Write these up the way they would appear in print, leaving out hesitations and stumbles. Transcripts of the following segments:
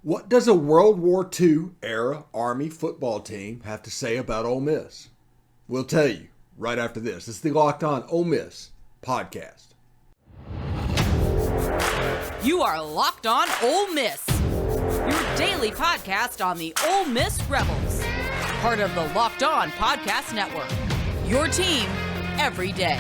What does a World War II era Army football team have to say about Ole Miss? We'll tell you right after this. It's the Locked On Ole Miss podcast. You are Locked On Ole Miss, your daily podcast on the Ole Miss Rebels, part of the Locked On Podcast Network, your team every day.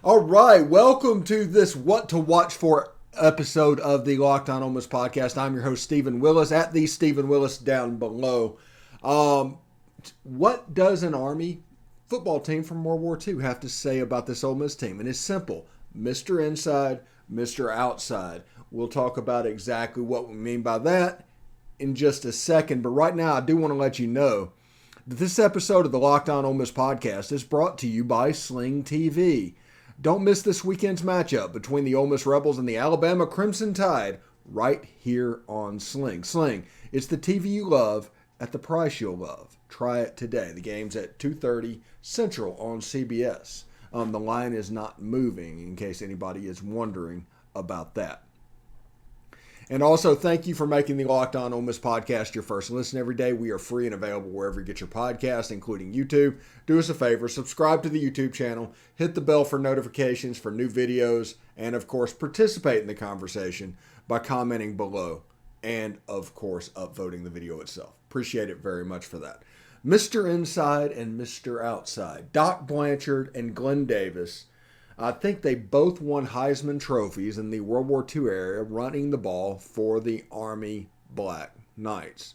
All right, welcome to this What to Watch For episode of the Locked On Ole Miss podcast. I'm your host, Stephen Willis, at the Stephen Willis down below. What does an Army football team from World War II have to say about this Ole Miss team? And it's simple. Mr. Inside, Mr. Outside. We'll talk about exactly what we mean by that in just a second. But right now, I do want to let you know that this episode of the Locked On Ole Miss podcast is brought to you by Sling TV. Don't miss this weekend's matchup between the Ole Miss Rebels and the Alabama Crimson Tide right here on Sling. Sling, it's the TV you love at the price you'll love. Try it today. The game's at 2:30 Central on CBS. The line is not moving, in case anybody is wondering about that. And also, thank you for making the Locked On Ole Miss podcast your first listen every day. We are free and available wherever you get your podcast, including YouTube. Do us a favor, subscribe to the YouTube channel, hit the bell for notifications for new videos, and of course, participate in the conversation by commenting below and, of course, upvoting the video itself. Appreciate it very much for that. Mr. Inside and Mr. Outside, Doc Blanchard and Glenn Davis, I think they both won Heisman trophies in the World War II era running the ball for the Army Black Knights.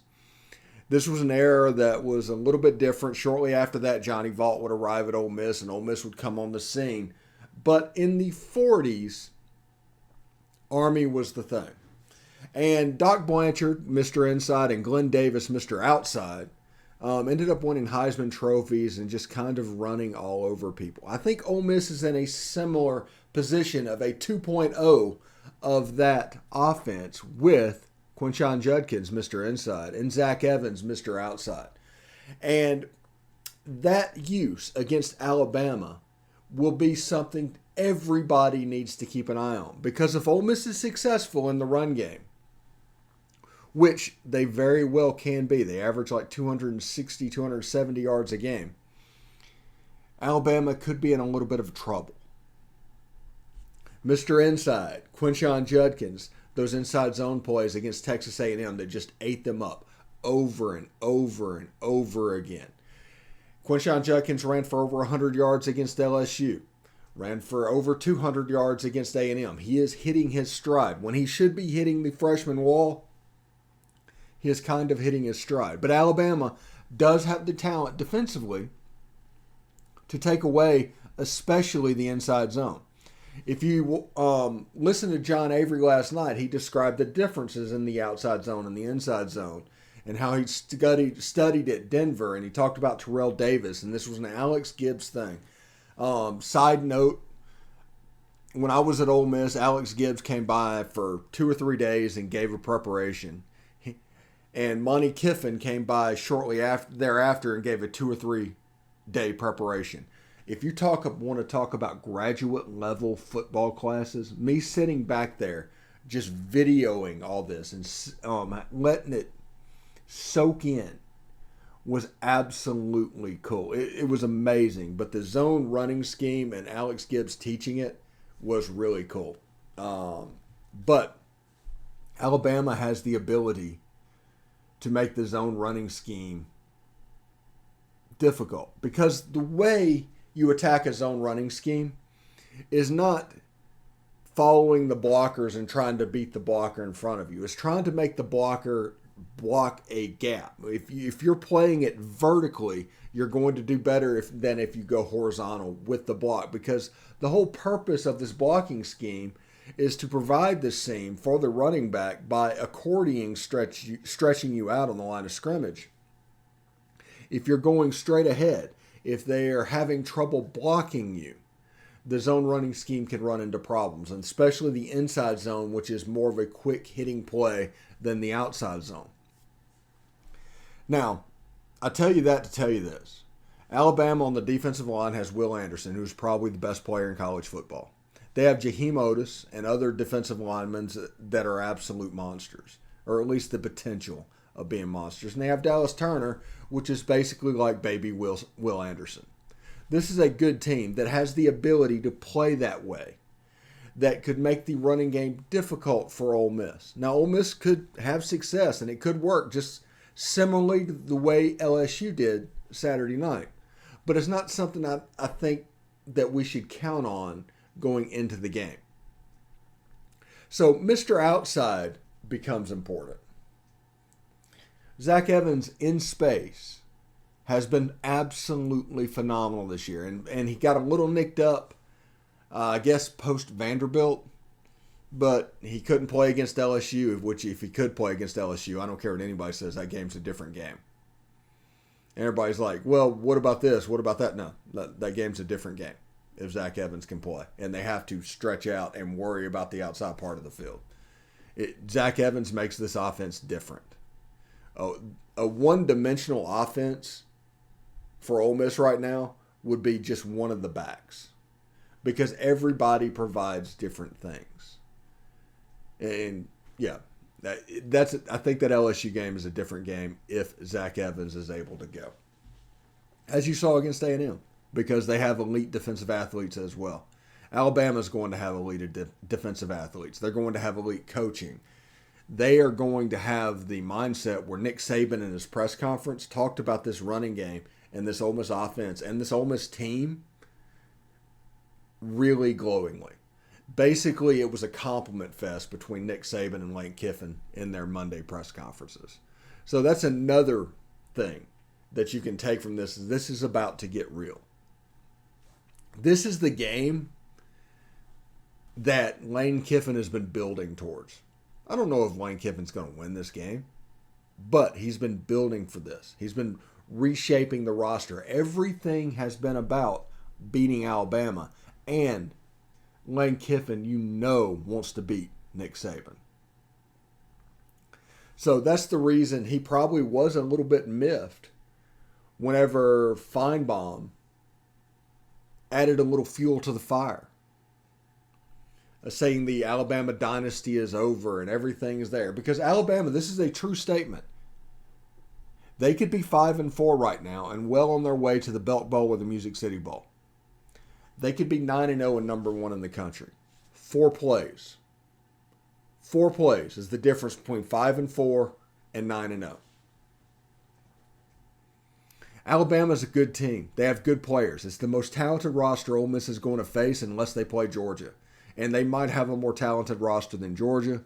This was an era that was a little bit different. Shortly after that, Johnny Vaught would arrive at Ole Miss and Ole Miss would come on the scene. But in the 40s, Army was the thing. And Doc Blanchard, Mr. Inside, and Glenn Davis, Mr. Outside, ended up winning Heisman trophies and just kind of running all over people. I think Ole Miss is in a similar position of a 2.0 of that offense with Quinshon Judkins, Mr. Inside, and Zach Evans, Mr. Outside. And that use against Alabama will be something everybody needs to keep an eye on. Because if Ole Miss is successful in the run game, which they very well can be. They average like 260, 270 yards a game. Alabama could be in a little bit of trouble. Mr. Inside, Quinshon Judkins, those inside zone plays against Texas A&M that just ate them up over and over and over again. Quinshon Judkins ran for over 100 yards against LSU. Ran for over 200 yards against A&M. He is hitting his stride. When he should be hitting the freshman wall, he is kind of hitting his stride. But Alabama does have the talent defensively to take away especially the inside zone. If you listen to John Avery last night, he described the differences in the outside zone and the inside zone and how he studied at Denver, and he talked about Terrell Davis, and this was an Alex Gibbs thing. Side note, when I was at Ole Miss, Alex Gibbs came by for 2 or 3 days and gave a preparation. And Monty Kiffin came by shortly thereafter and gave a 2 or 3 day preparation. If you want to talk about graduate level football classes, me sitting back there just videoing all this and letting it soak in was absolutely cool. It was amazing. But the zone running scheme and Alex Gibbs teaching it was really cool. But Alabama has the ability to make the zone running scheme difficult. Because the way you attack a zone running scheme is not following the blockers and trying to beat the blocker in front of you. It's trying to make the blocker block a gap. If you're playing it vertically, you're going to do better than if you go horizontal with the block. Because the whole purpose of this blocking scheme is to provide the seam for the running back by accordioning stretching you out on the line of scrimmage. If you're going straight ahead, if they are having trouble blocking you, the zone running scheme can run into problems, and especially the inside zone, which is more of a quick hitting play than the outside zone. Now, I tell you that to tell you this. Alabama on the defensive line has Will Anderson, who's probably the best player in college football. They have Jaheim Otis and other defensive linemen that are absolute monsters, or at least the potential of being monsters. And they have Dallas Turner, which is basically like baby Will Anderson. This is a good team that has the ability to play that way, that could make the running game difficult for Ole Miss. Now, Ole Miss could have success, and it could work just similarly to the way LSU did Saturday night. But it's not something I think that we should count on going into the game. So Mr. Outside becomes important. Zach Evans in space has been absolutely phenomenal this year. And he got a little nicked up, I guess, post Vanderbilt. But he couldn't play against LSU, which if he could play against LSU, I don't care what anybody says, that game's a different game. And everybody's like, well, what about this? What about that? No, that game's a different game if Zach Evans can play. And they have to stretch out and worry about the outside part of the field. Zach Evans makes this offense different. A one-dimensional offense for Ole Miss right now would be just one of the backs, because everybody provides different things. And yeah, I think that LSU game is a different game if Zach Evans is able to go, as you saw against A&M, because they have elite defensive athletes as well. Alabama's going to have elite defensive athletes. They're going to have elite coaching. They are going to have the mindset where Nick Saban in his press conference talked about this running game and this Ole Miss offense and this Ole Miss team really glowingly. Basically, it was a compliment fest between Nick Saban and Lane Kiffin in their Monday press conferences. So that's another thing that you can take from this. This is about to get real. This is the game that Lane Kiffin has been building towards. I don't know if Lane Kiffin's going to win this game, but he's been building for this. He's been reshaping the roster. Everything has been about beating Alabama, and Lane Kiffin, wants to beat Nick Saban. So that's the reason he probably was a little bit miffed whenever Feinbaum added a little fuel to the fire, saying the Alabama dynasty is over and everything is there. Because Alabama, this is a true statement. They could be 5-4 right now and well on their way to the Belk Bowl or the Music City Bowl. They could be 9-0 and number one in the country. 4 plays. 4 plays is the difference between 5-4 and 9-0. Alabama's a good team. They have good players. It's the most talented roster Ole Miss is going to face unless they play Georgia. And they might have a more talented roster than Georgia.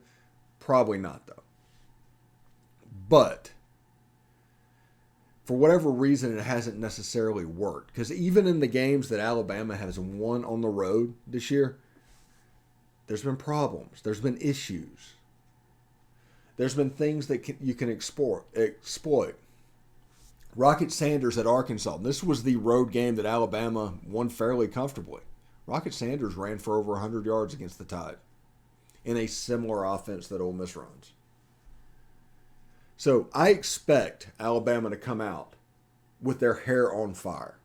Probably not, though. But for whatever reason, it hasn't necessarily worked. Because even in the games that Alabama has won on the road this year, there's been problems. There's been issues. There's been things that you can exploit. Rocket Sanders at Arkansas. This was the road game that Alabama won fairly comfortably. Rocket Sanders ran for over 100 yards against the Tide in a similar offense that Ole Miss runs. So I expect Alabama to come out with their hair on fire,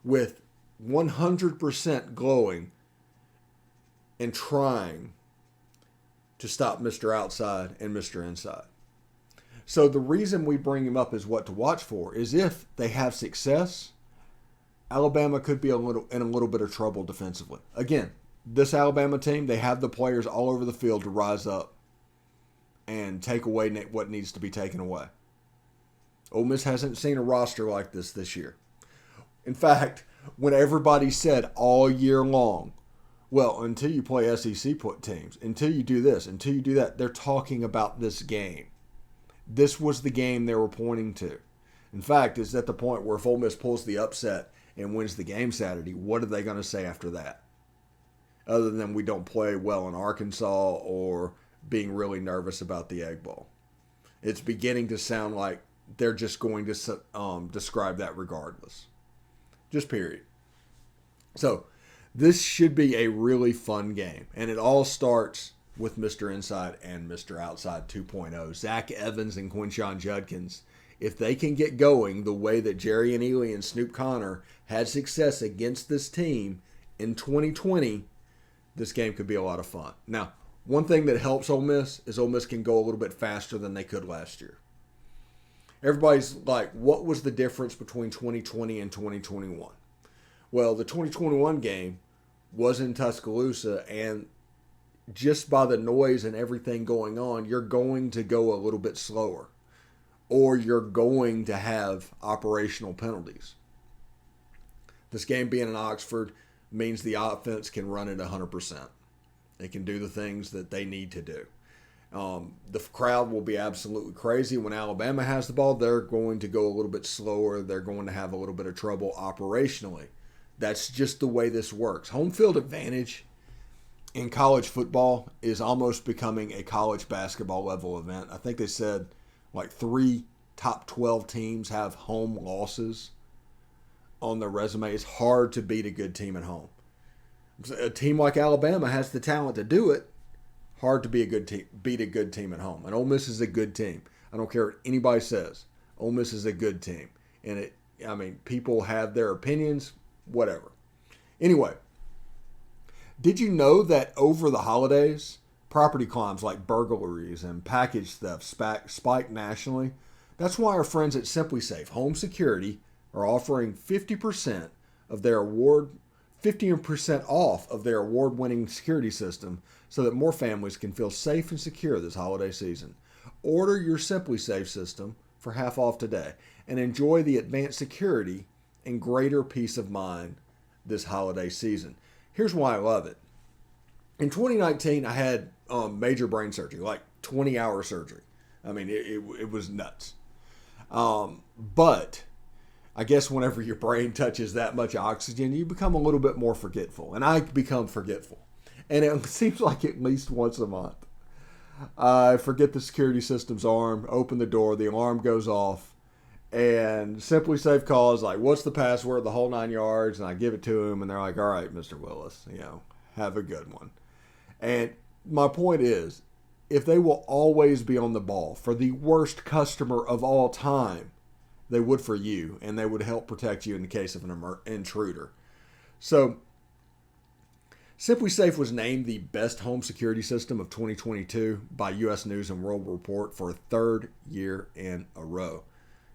with 100% glowing and trying to stop Mr. Outside and Mr. Inside. So the reason we bring him up as what to watch for is if they have success, Alabama could be in a little bit of trouble defensively. Again, this Alabama team, they have the players all over the field to rise up and take away what needs to be taken away. Ole Miss hasn't seen a roster like this year. In fact, when everybody said all year long, well, until you play SEC teams, until you do this, until you do that, they're talking about this game. This was the game they were pointing to. In fact, it's at the point where if Ole Miss pulls the upset and wins the game Saturday, what are they going to say after that? Other than we don't play well in Arkansas or being really nervous about the Egg Bowl. It's beginning to sound like they're just going to describe that regardless. Just period. So this should be a really fun game. And it all starts with Mr. Inside and Mr. Outside 2.0. Zach Evans and Quinshon Judkins if they can get going the way that Jerry and Ely and Snoop Connor had success against this team in 2020, this game could be a lot of fun. Now, one thing that helps Ole Miss is Ole Miss can go a little bit faster than they could last year. Everybody's like, what was the difference between 2020 and 2021? Well, the 2021 game was in Tuscaloosa, and just by the noise and everything going on, you're going to go a little bit slower, or you're going to have operational penalties. This game being in Oxford means the offense can run at 100%. They can do the things that they need to do. The crowd will be absolutely crazy. When Alabama has the ball, they're going to go a little bit slower. They're going to have a little bit of trouble operationally. That's just the way this works. Home field advantage in college football is almost becoming a college basketball level event. I think they said like 3 top 12 teams have home losses on their resume. It's hard to beat a good team at home. A team like Alabama has the talent to do it. Hard to be a good team, beat a good team at home. And Ole Miss is a good team. I don't care what anybody says. Ole Miss is a good team. And people have their opinions, whatever. Anyway, did you know that over the holidays, property crimes like burglaries and package theft spiked nationally? That's why our friends at SimpliSafe Home Security are offering 50% off of their award-winning security system so that more families can feel safe and secure this holiday season. Order your SimpliSafe system for half off today and enjoy the advanced security and greater peace of mind this holiday season. Here's why I love it. In 2019, I had major brain surgery, like 20-hour surgery. I mean, it was nuts. But I guess whenever your brain touches that much oxygen, you become a little bit more forgetful. And I become forgetful. And it seems like at least once a month, I forget the security system's arm, open the door, the alarm goes off, and SimpliSafe calls, like, what's the password, the whole 9 yards, and I give it to them, and they're like, all right, Mr. Willis, have a good one. And my point is, if they will always be on the ball for the worst customer of all time, they would for you, and they would help protect you in the case of an intruder. So, SimpliSafe was named the best home security system of 2022 by U.S. News and World Report for a third year in a row.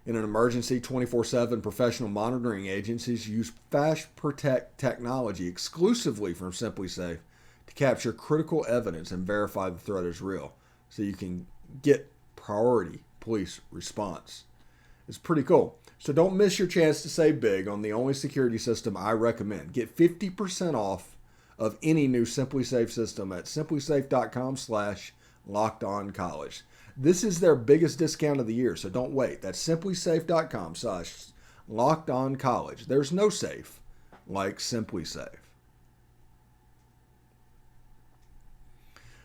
In an emergency, 24/7 professional monitoring agencies use Fast Protect technology exclusively from SimpliSafe to capture critical evidence and verify the threat is real, so you can get priority police response. It's pretty cool. So don't miss your chance to save big on the only security system I recommend. Get 50% off of any new SimpliSafe system at simplisafe.com/lockedoncollege. This is their biggest discount of the year, so don't wait. That's simplisafe.com/lockedoncollege. There's no safe like SimpliSafe.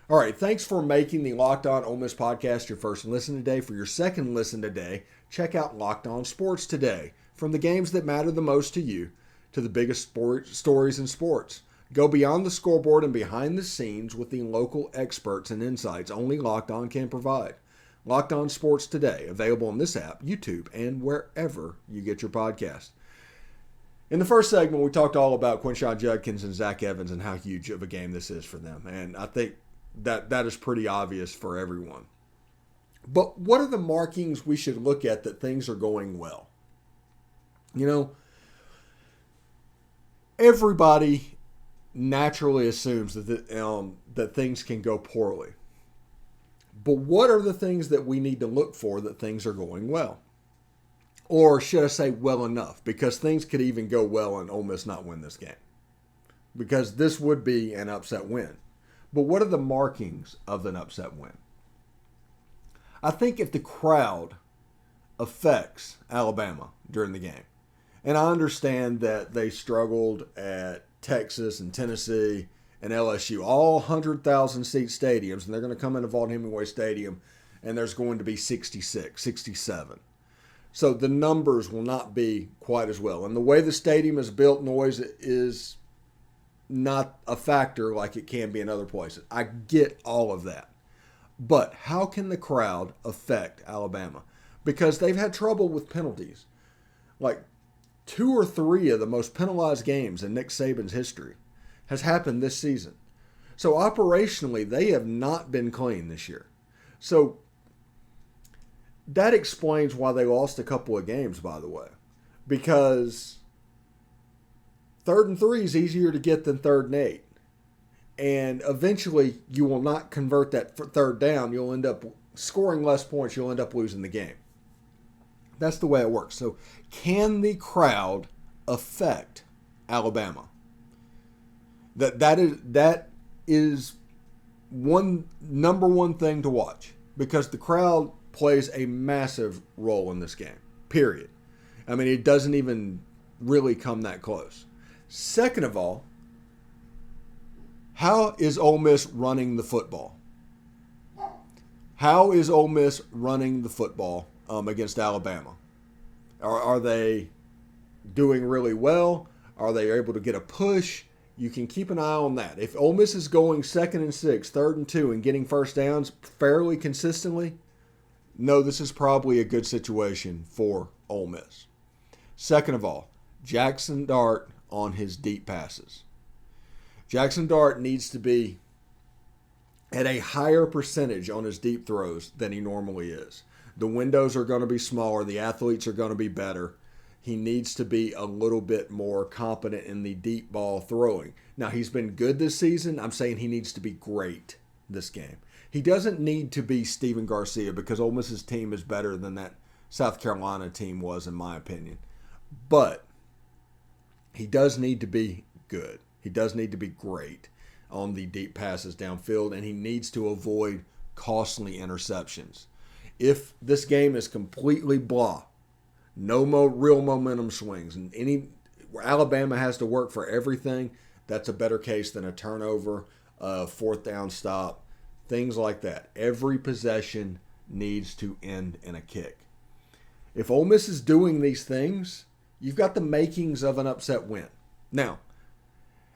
All right, thanks for making the Locked On Ole Miss podcast your first listen today. For your second listen today, check out Locked On Sports Today. From the games that matter the most to you to the biggest stories in sports. Go beyond the scoreboard and behind the scenes with the local experts and insights only Locked On can provide. Locked On Sports Today, available on this app, YouTube, and wherever you get your podcast. In the first segment, we talked all about Quinshon Judkins and Zach Evans and how huge of a game this is for them. And I think that is pretty obvious for everyone. But what are the markings we should look at that things are going well? Everybody naturally assumes that things can go poorly. But what are the things that we need to look for that things are going well? Or should I say well enough? Because things could even go well and Ole Miss not win this game. Because this would be an upset win. But what are the markings of an upset win? I think if the crowd affects Alabama during the game, and I understand that they struggled at Texas and Tennessee and LSU, all 100,000 seat stadiums, and they're going to come into Vaughn Hemingway Stadium, and there's going to be 66, 67. So the numbers will not be quite as well. And the way the stadium is built, noise is not a factor like it can be in other places. I get all of that. But how can the crowd affect Alabama? because they've had trouble with penalties. Like 2 or 3 of the most penalized games in Nick Saban's history has happened this season. So operationally, they have not been clean this year. So that explains why they lost a couple of games, by the way. Because 3rd and 3 is easier to get than 3rd and 8. And eventually, you will not convert that 3rd down. You'll end up scoring less points. You'll end up losing the game. That's the way it works. So can the crowd affect Alabama? That is number one thing to watch, because the crowd plays a massive role in this game, period. I mean, it doesn't even really come that close. Second of all, how is Ole Miss running the football? How is Ole Miss running the football against Alabama? Are they doing really well? Are they able to get a push? You can keep an eye on that. If Ole Miss is going 2nd and 6, 3rd and 2, and getting first downs fairly consistently, no, this is probably a good situation for Ole Miss. Second of all, Jackson Dart on his deep passes. Jackson Dart needs to be at a higher percentage on his deep throws than he normally is. The windows are going to be smaller. The athletes are going to be better. He needs to be a little bit more competent in the deep ball throwing. Now, he's been good this season. I'm saying he needs to be great this game. He doesn't need to be Steven Garcia, because Ole Miss's team is better than that South Carolina team was, in my opinion. But he does need to be good. He does need to be great on the deep passes downfield, and he needs to avoid costly interceptions. If this game is completely blah, no real momentum swings, and Alabama has to work for everything, that's a better case than a turnover, a 4th down stop, things like that. Every possession needs to end in a kick. If Ole Miss is doing these things, you've got the makings of an upset win. Now,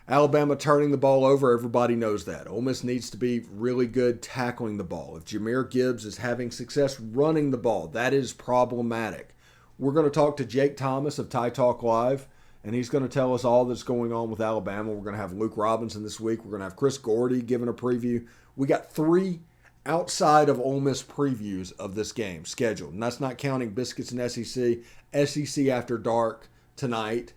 Alabama turning the ball over, everybody knows that. Ole Miss needs to be really good tackling the ball. If Jahmyr Gibbs is having success running the ball, that is problematic. We're going to talk to Jake Thomas of Ty Talk Live, and he's going to tell us all that's going on with Alabama. We're going to have Luke Robinson this week. We're going to have Chris Gordy giving a preview. We got 3 outside of Ole Miss previews of this game scheduled, and that's not counting Biscuits and SEC After Dark tonight,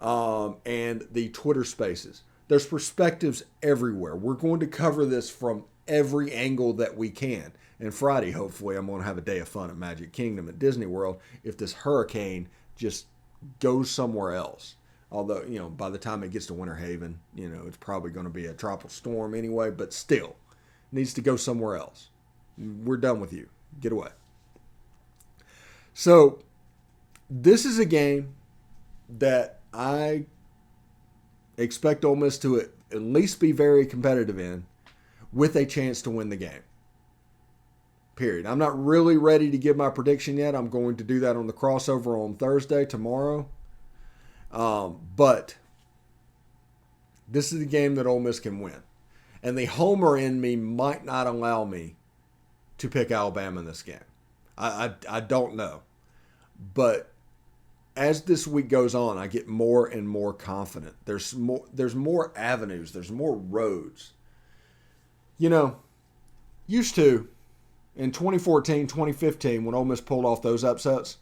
and the Twitter Spaces. There's perspectives everywhere. We're going to cover this from every angle that we can. And Friday, hopefully, I'm going to have a day of fun at Magic Kingdom at Disney World if this hurricane just goes somewhere else. Although, by the time it gets to Winter Haven, it's probably going to be a tropical storm anyway, but still, it needs to go somewhere else. We're done with you. Get away. So, this is a game that I expect Ole Miss to at least be very competitive in, with a chance to win the game. Period. I'm not really ready to give my prediction yet. I'm going to do that on the crossover on Thursday, tomorrow. But this is a game that Ole Miss can win. And the homer in me might not allow me to pick Alabama in this game. I don't know. But as this week goes on, I get more and more confident. There's more avenues. There's more roads. Used to, in 2014, 2015, when Ole Miss pulled off those upsets,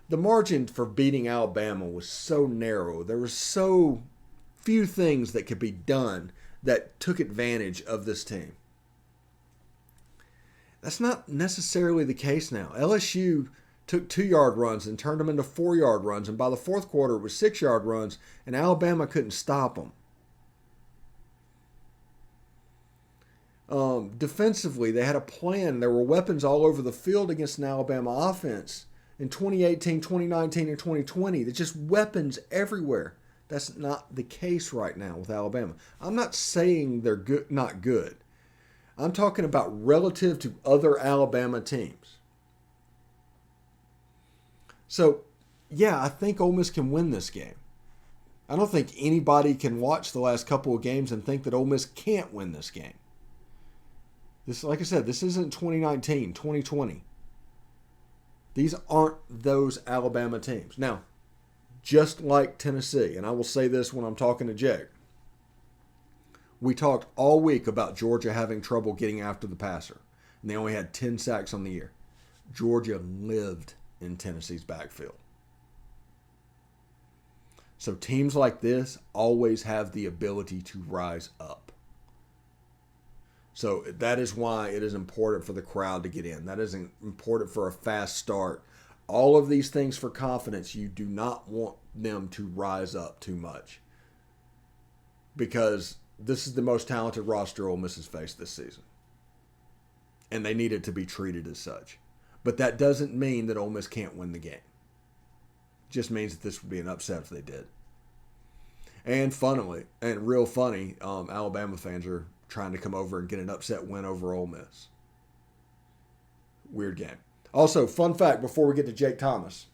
the margin for beating Alabama was so narrow. There were so few things that could be done that took advantage of this team. That's not necessarily the case now. LSU took 2-yard runs and turned them into 4-yard runs, and by the fourth quarter it was 6-yard runs, and Alabama couldn't stop them. Defensively, they had a plan. There were weapons all over the field against an Alabama offense in 2018, 2019, and 2020. There's just weapons everywhere. That's not the case right now with Alabama. I'm not saying they're good, not good. I'm talking about relative to other Alabama teams. So, yeah, I think Ole Miss can win this game. I don't think anybody can watch the last couple of games and think that Ole Miss can't win this game. This, like I said, this isn't 2019, 2020. These aren't those Alabama teams. Now, just like Tennessee, and I will say this when I'm talking to Jake, we talked all week about Georgia having trouble getting after the passer, and they only had 10 sacks on the year. Georgia lived in Tennessee's backfield. So teams like this always have the ability to rise up. So that is why it is important for the crowd to get in. That is important for a fast start. All of these things for confidence, you do not want them to rise up too much. Because this is the most talented roster Ole Miss has faced this season. And they need it to be treated as such. But that doesn't mean that Ole Miss can't win the game. It just means that this would be an upset if they did. And real funny, Alabama fans are trying to come over and get an upset win over Ole Miss. Weird game. Also, fun fact before we get to Jake Thomas.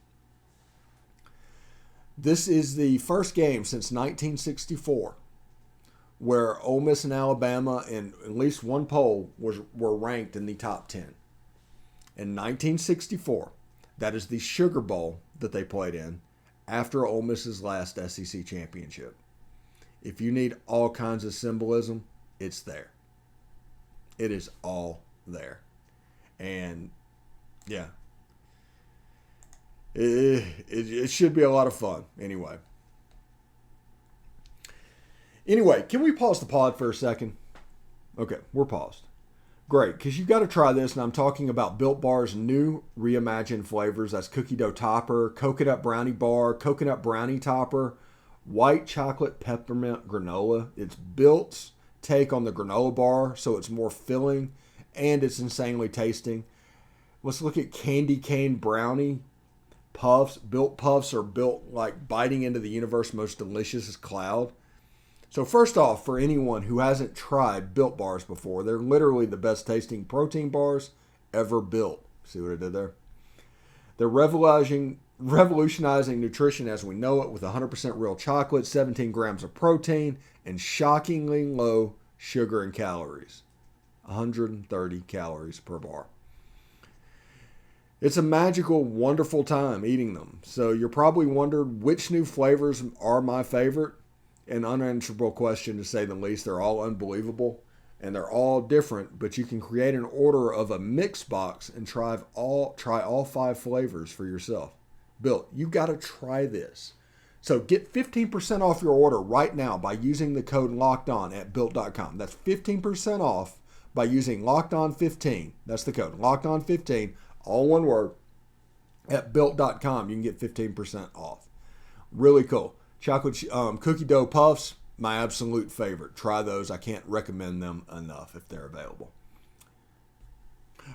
This is the first game since 1964 where Ole Miss and Alabama in at least one poll were ranked in the top 10. In 1964, that is the Sugar Bowl that they played in after Ole Miss's last SEC championship. If you need all kinds of symbolism, it's there. It is all there. And, yeah. It should be a lot of fun. Anyway, can we pause the pod for a second? Okay, we're paused. Great, because you've got to try this, and I'm talking about Built Bar's new reimagined flavors. That's cookie dough topper, coconut brownie bar, coconut brownie topper, white chocolate peppermint granola. It's Built's take on the granola bar, so it's more filling, and it's insanely tasting. Let's look at candy cane brownie puffs. Built puffs are built like biting into the universe's most delicious cloud. So first off, for anyone who hasn't tried Built Bars before, they're literally the best tasting protein bars ever built. See what I did there? They're revolutionizing nutrition as we know it with 100% real chocolate, 17 grams of protein, and shockingly low sugar and calories. 130 calories per bar. It's a magical, wonderful time eating them. So you're probably wondering which new flavors are my favorite. An unanswerable question to say the least. They're all unbelievable and they're all different, but you can create an order of a mix box and try all 5 flavors for yourself. Built, you got to try this. So get 15% off your order right now by using the code LOCKEDON at Built.com. That's 15% off by using LOCKEDON15. That's the code LOCKEDON15, all one word, at Built.com. You can get 15% off. Really cool. Chocolate cookie dough puffs, my absolute favorite. Try those. I can't recommend them enough if they're available.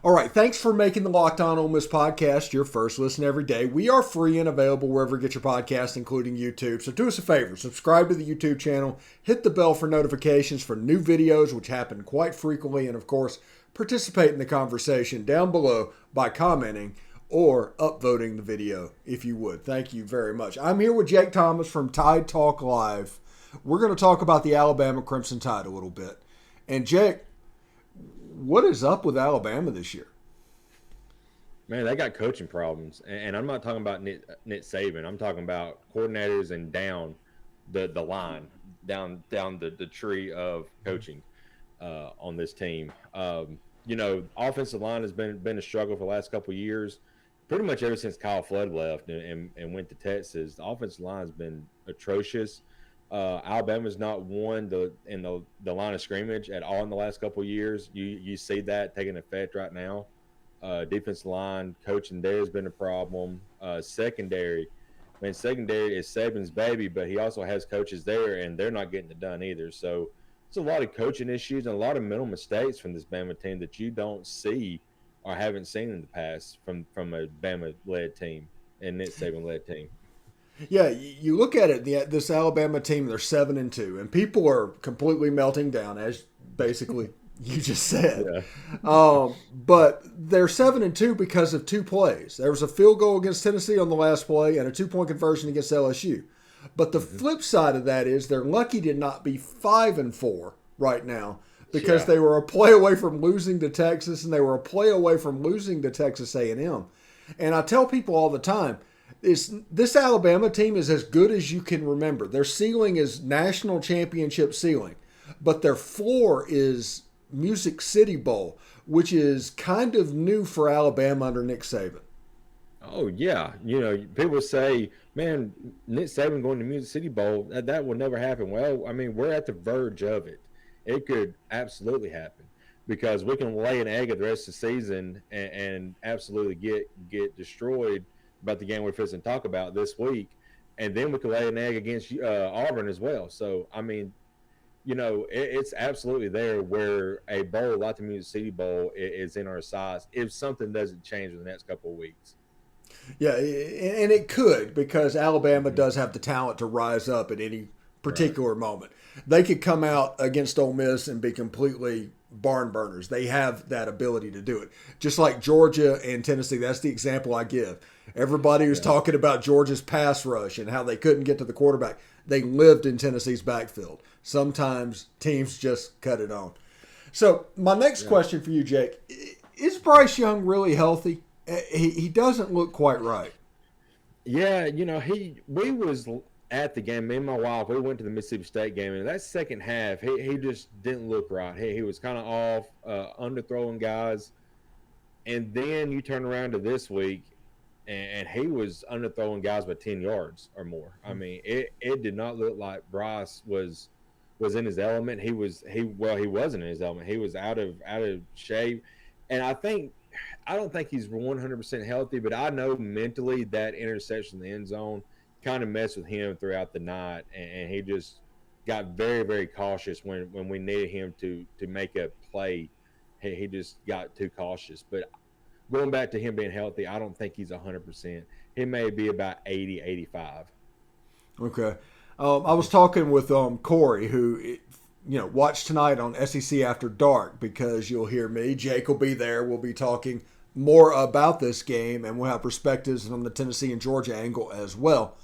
All right, thanks for making the Locked On Ole Miss podcast your first listen every day. We are free and available wherever you get your podcast, including YouTube. So do us a favor, subscribe to the YouTube channel, hit the bell for notifications for new videos, which happen quite frequently, and of course, participate in the conversation down below by commenting or upvoting the video if you would. Thank you very much. I'm here with Jake Thomas from Tide Talk Live. We're going to talk about the Alabama Crimson Tide a little bit. And Jake, what is up with Alabama this year? Man, they got coaching problems. And I'm not talking about Nick Saban. I'm talking about coordinators and down the line, down the tree of coaching on this team. Offensive line has been a struggle for the last couple of years. Pretty much ever since Kyle Flood left and went to Texas, the offensive line has been atrocious. Alabama's not won in the line of scrimmage at all in the last couple of years. You see that taking effect right now. Defensive line coaching there has been a problem. Secondary is Saban's baby, but he also has coaches there, and they're not getting it done either. So it's a lot of coaching issues and a lot of mental mistakes from this Bama team that you don't see or haven't seen in the past from a Bama-led team and Nick Saban-led team. Yeah, you look at it, this Alabama team, they're 7-2, and people are completely melting down, as basically you just said. Yeah. But they're 7-2 because of 2 plays. There was a field goal against Tennessee on the last play and a 2-point conversion against LSU. But the flip side of that is they're lucky to not be 5-4 right now because they were a play away from losing to Texas and they were a play away from losing to Texas A&M. And I tell people all the time, this Alabama team is as good as you can remember. Their ceiling is national championship ceiling, but their floor is Music City Bowl, which is kind of new for Alabama under Nick Saban. Oh yeah, people say, "Man, Nick Saban going to Music City Bowl, that will never happen." Well, I mean, we're at the verge of it. It could absolutely happen because we can lay an egg at the rest of the season and absolutely get destroyed about the game we're fixing to talk about this week, and then we can lay an egg against Auburn as well. So, I mean, it's absolutely there where a bowl like the Music City Bowl is in our size if something doesn't change in the next couple of weeks. Yeah, and it could because Alabama does have the talent to rise up at any particular moment. They could come out against Ole Miss and be completely barn burners. They have that ability to do it. Just like Georgia and Tennessee, that's the example I give. Everybody was talking about Georgia's pass rush and how they couldn't get to the quarterback. They lived in Tennessee's backfield. Sometimes teams just cut it on. So my next question for you, Jake, is Bryce Young really healthy? He doesn't look quite right. Yeah, we was at the game, me and my wife, we went to the Mississippi State game, and that second half, he just didn't look right. He was kind of off, underthrowing guys. And then you turn around to this week, and he was underthrowing guys by 10 yards or more. I mean, it did not look like Bryce was in his element. He wasn't in his element. He was out of shape. And I don't think he's 100% healthy, but I know mentally that interception in the end zone kind of messed with him throughout the night, and he just got very, very cautious when we needed him to make a play. He just got too cautious. But going back to him being healthy, I don't think he's 100%. He may be about 80, 85. Okay. I was talking with Corey, who watched tonight on SEC After Dark, because you'll hear me. Jake will be there. We'll be talking more about this game, and we'll have perspectives from the Tennessee and Georgia angle as well.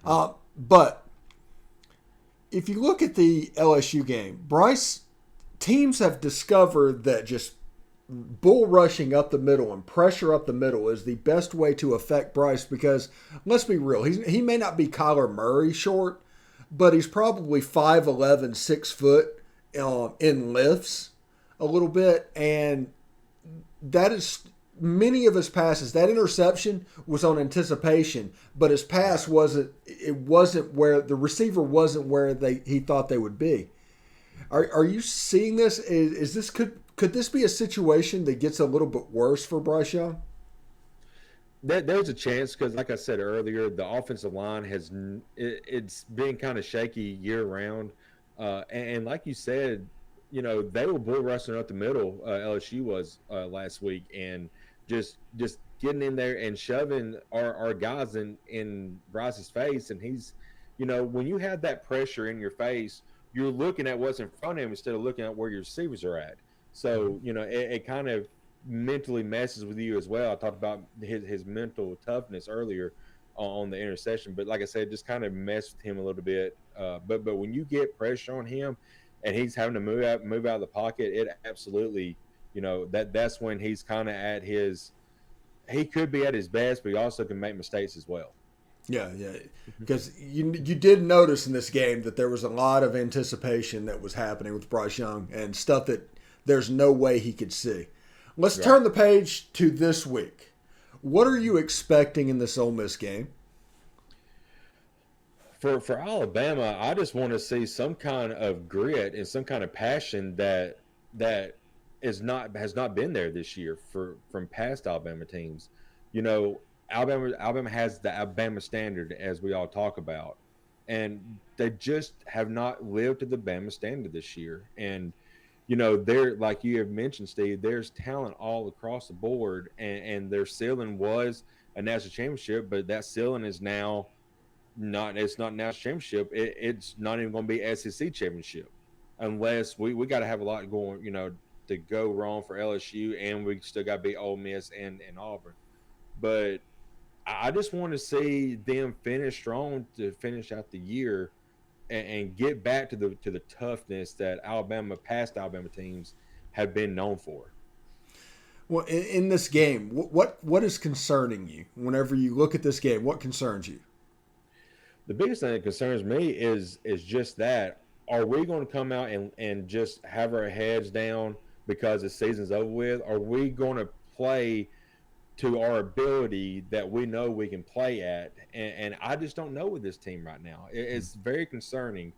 But if you look at the LSU game, teams have discovered that just bull rushing up the middle and pressure up the middle is the best way to affect Bryce, because let's be real, he may not be Kyler Murray short, but he's probably 5'11", 6 foot in lifts a little bit, and that is many of his passes. That interception was on anticipation, but his pass wasn't where the receiver wasn't where he thought they would be. Are you seeing this? Is this could this be a situation that gets a little bit worse for Bryce Young? There's a chance, because like I said earlier, the offensive line it's been kind of shaky year round, and like you said, they were bull rushing up the middle. LSU was last week, and just getting in there and shoving our guys in Bryce's face, and he's, when you have that pressure in your face, you're looking at what's in front of him instead of looking at where your receivers are at. So it kind of mentally messes with you as well. I talked about his mental toughness earlier on the interception, but like I said, just kind of messed with him a little bit. But when you get pressure on him and he's having to move out of the pocket, it absolutely, that's when he's kind of at he could be at his best, but he also can make mistakes as well. Yeah, because you did notice in this game that there was a lot of anticipation that was happening with Bryce Young and stuff that there's no way he could see. Let's turn the page to this week. What are you expecting in this Ole Miss game? For Alabama, I just want to see some kind of grit and some kind of passion that has not been there this year from past Alabama teams. Alabama has the Alabama standard, as we all talk about, and they just have not lived to the Bama standard this year. And they're, like you have mentioned, Steve, there's talent all across the board, and their ceiling was a national championship, but that ceiling is now it's not national championship. It's not even going to be SEC championship, unless we got to have a lot going, to go wrong for LSU, and we still got to beat Ole Miss and Auburn. But I just want to see them finish strong to finish out the year and get back to the toughness that past Alabama teams have been known for. Well, in this game, what is concerning you whenever you look at this game? What concerns you? The biggest thing that concerns me is just that. Are we going to come out and just have our heads down because the season's over with? Are we going to play to our ability that we know we can play at? And I just don't know with this team right now. It's very concerning.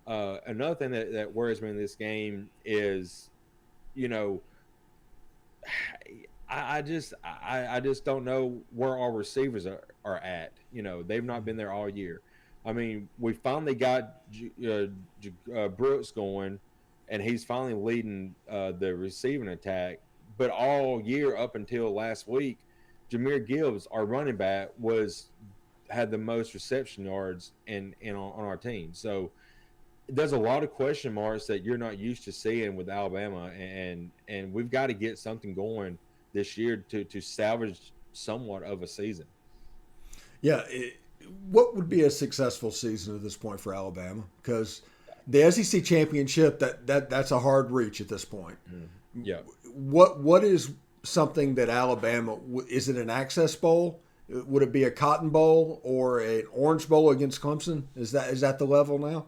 Another thing that worries me in this game is, I just don't know where our receivers are at. They've not been there all year. I mean, we finally got Brooks going, and he's finally leading the receiving attack. But all year up until last week, Jahmyr Gibbs, our running back, had the most reception yards on our team. So there's a lot of question marks that you're not used to seeing with Alabama, and we've got to get something going this year to salvage somewhat of a season. Yeah. What would be a successful season at this point for Alabama? Because the SEC championship, that's a hard reach at this point. Yeah. What is something that Alabama, is it an Access Bowl? Would it be a Cotton Bowl or an Orange Bowl against Clemson? Is that the level now?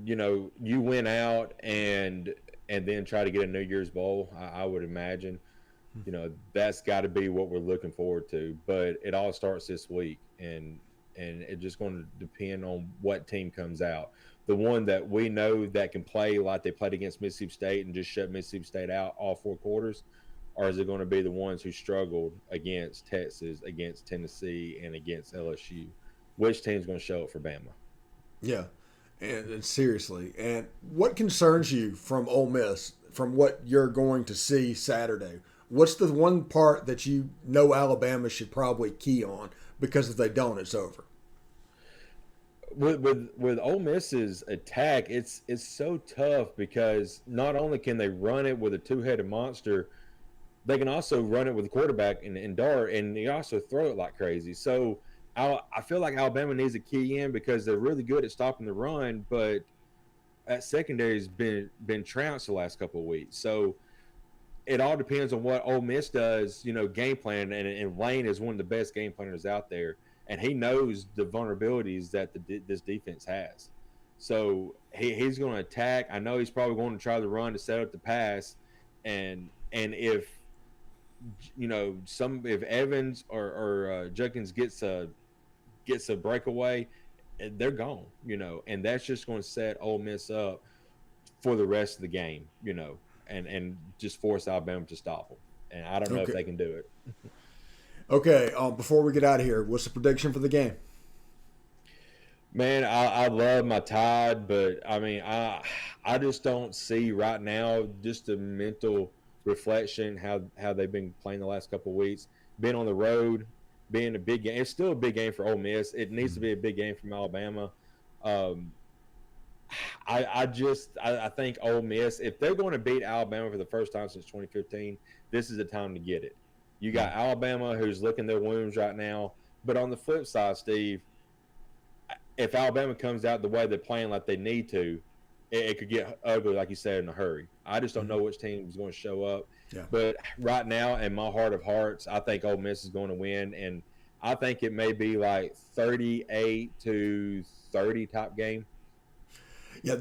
You win out and then try to get a New Year's Bowl, I would imagine. That's got to be what we're looking forward to. But it all starts this week, and it's just going to depend on what team comes out. The one that we know that can play like they played against Mississippi State and just shut Mississippi State out all 4 quarters, or is it going to be the ones who struggled against Texas, against Tennessee, and against LSU? Which team's going to show up for Bama? Yeah, and seriously. And what concerns you from Ole Miss, from what you're going to see Saturday? What's the one part that Alabama should probably key on? Because if they don't, it's over. With Ole Miss's attack, it's so tough because not only can they run it with a 2-headed monster, they can also run it with a quarterback and dart, and they also throw it like crazy. So I feel like Alabama needs a key in because they're really good at stopping the run, but that secondary's been trounced the last couple of weeks. So it all depends on what Ole Miss does, game plan, and Lane is one of the best game planners out there, and he knows the vulnerabilities that this defense has. So he's going to attack. I know he's probably going to try the run to set up the pass, and if if Evans or Judkins gets a breakaway, they're gone, and that's just going to set Ole Miss up for the rest of the game, and just force Alabama to stop them. And I don't know if they can do it. Okay, before we get out of here, what's the prediction for the game? Man, I love my Tide, but I mean, I just don't see right now just the mental reflection how they've been playing the last couple of weeks, being on the road, being a big game. It's still a big game for Ole Miss. It needs to be a big game from Alabama. I think Ole Miss, if they're going to beat Alabama for the first time since 2015, this is the time to get it. You got Alabama who's licking their wounds right now, but on the flip side, Steve, if Alabama comes out the way they're playing like they need to, it could get ugly, like you said, in a hurry. I just don't know which team is going to show up. Yeah. But right now, in my heart of hearts, I think Ole Miss is going to win, and I think it may be like 38-30 type game. Yeah,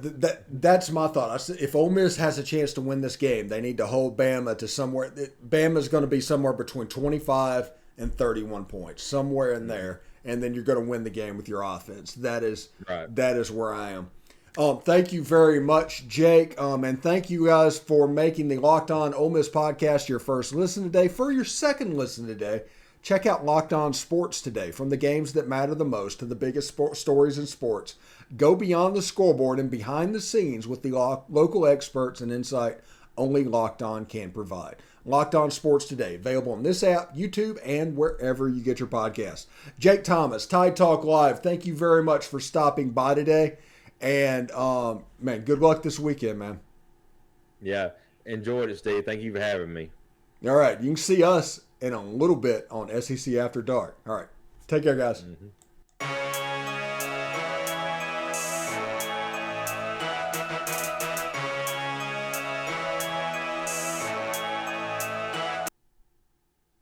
that's my thought. If Ole Miss has a chance to win this game, they need to hold Bama to somewhere. Bama's going to be somewhere between 25 and 31 points, somewhere in there, and then you're going to win the game with your offense. That is where I am. Thank you very much, Jake, and thank you guys for making the Locked On Ole Miss podcast your first listen today. For your second listen today, check out Locked On Sports Today. From the games that matter the most to the biggest stories in sports, go beyond the scoreboard and behind the scenes with the local experts and insight only Locked On can provide. Locked On Sports Today, available on this app, YouTube, and wherever you get your podcasts. Jake Thomas, Tide Talk Live, thank you very much for stopping by today. And, man, good luck this weekend, man. Yeah, enjoyed it, Steve. Thank you for having me. All right, you can see us in a little bit on SEC After Dark. All right, take care, guys. Mm-hmm.